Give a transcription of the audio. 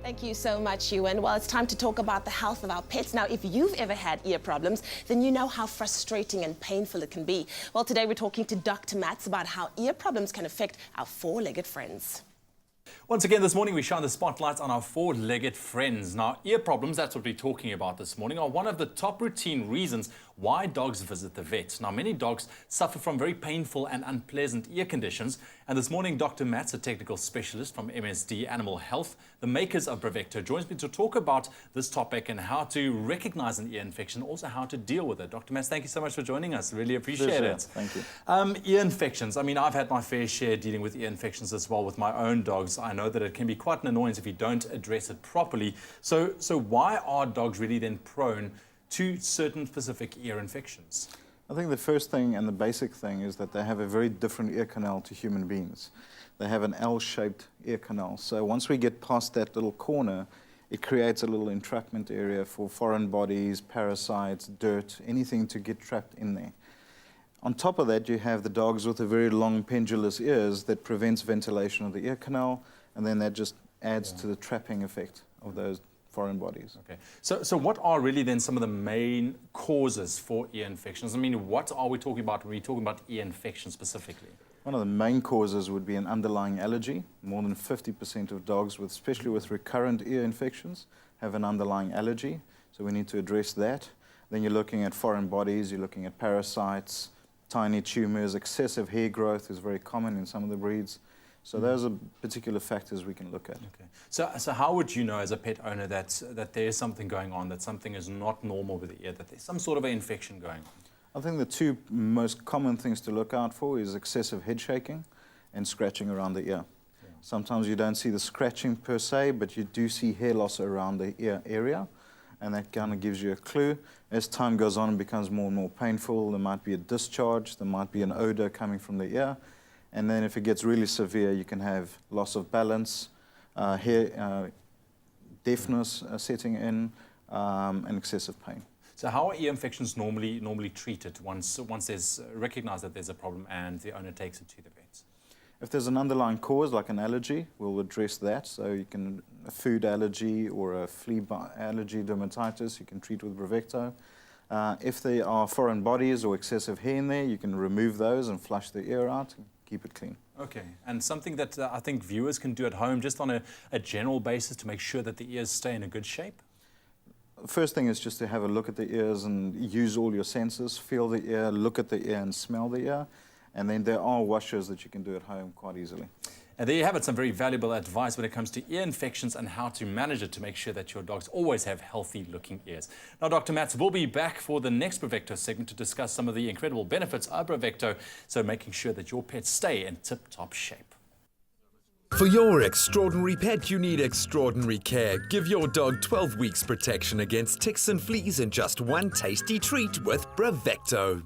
Thank you so much, Ewan. Well, it's time to talk about the health of our pets. Now, if you've ever had ear problems, then you know how frustrating and painful it can be. Well, today we're talking to Dr. Mats about how ear problems can affect our four-legged friends. Once again this morning we shine the spotlight on our four-legged friends. Now, ear problems, that's what we're talking about this morning, are one of the top routine reasons why dogs visit the vet. Now, many dogs suffer from very painful and unpleasant ear conditions, and this morning Dr. Mats, a technical specialist from MSD Animal Health, the makers of BRAVECTO, joins me to talk about this topic and how to recognize an ear infection, also how to deal with it. Dr. Mats, thank you so much for joining us. Really appreciate it. Thank you. Ear infections. I mean, I've had my fair share dealing with ear infections as well with my own dogs. I know that it can be quite an annoyance if you don't address it properly. So why are dogs really then prone to certain specific ear infections? I think the first thing and the basic thing is that they have a very different ear canal to human beings. They have an L-shaped ear canal. So once we get past that little corner, it creates a little entrapment area for foreign bodies, parasites, dirt, anything to get trapped in there. On top of that, you have the dogs with the very long pendulous ears that prevents ventilation of the ear canal, and then that just adds to the trapping effect of those foreign bodies. Okay. So what are really then some of the main causes for ear infections? I mean, what are we talking about when we're talking about ear infection specifically? One of the main causes would be an underlying allergy. More than 50% of dogs, especially with recurrent ear infections, have an underlying allergy. So we need to address that. Then you're looking at foreign bodies, you're looking at parasites, tiny tumors, excessive hair growth is very common in some of the breeds. So those are particular factors we can look at. Okay. So how would you know as a pet owner that there is something going on, that something is not normal with the ear, that there's some sort of an infection going on? I think the two most common things to look out for is excessive head shaking and scratching around the ear. Yeah. Sometimes you don't see the scratching per se, but you do see hair loss around the ear area, and that kind of gives you a clue. As time goes on, it becomes more and more painful. There might be a discharge, there might be an odor coming from the ear. And then if it gets really severe, you can have loss of balance, deafness setting in, and excessive pain. So how are ear infections normally treated once there's recognized that there's a problem and the owner takes it to the vet? If there's an underlying cause like an allergy, we'll address that. So you can a food allergy or a flea allergy, dermatitis, you can treat with BRAVECTO. If there are foreign bodies or excessive hair in there, you can remove those and flush the ear out. Keep it clean. Okay, and something that I think viewers can do at home just on a general basis to make sure that the ears stay in a good shape? First thing is just to have a look at the ears and use all your senses, feel the ear, look at the ear and smell the ear, and then there are washes that you can do at home quite easily. And there you have it, some very valuable advice when it comes to ear infections and how to manage it to make sure that your dogs always have healthy-looking ears. Now, Dr. Mats will be back for the next BRAVECTO segment to discuss some of the incredible benefits of BRAVECTO, so making sure that your pets stay in tip-top shape. For your extraordinary pet, you need extraordinary care. Give your dog 12 weeks protection against ticks and fleas in just one tasty treat with BRAVECTO.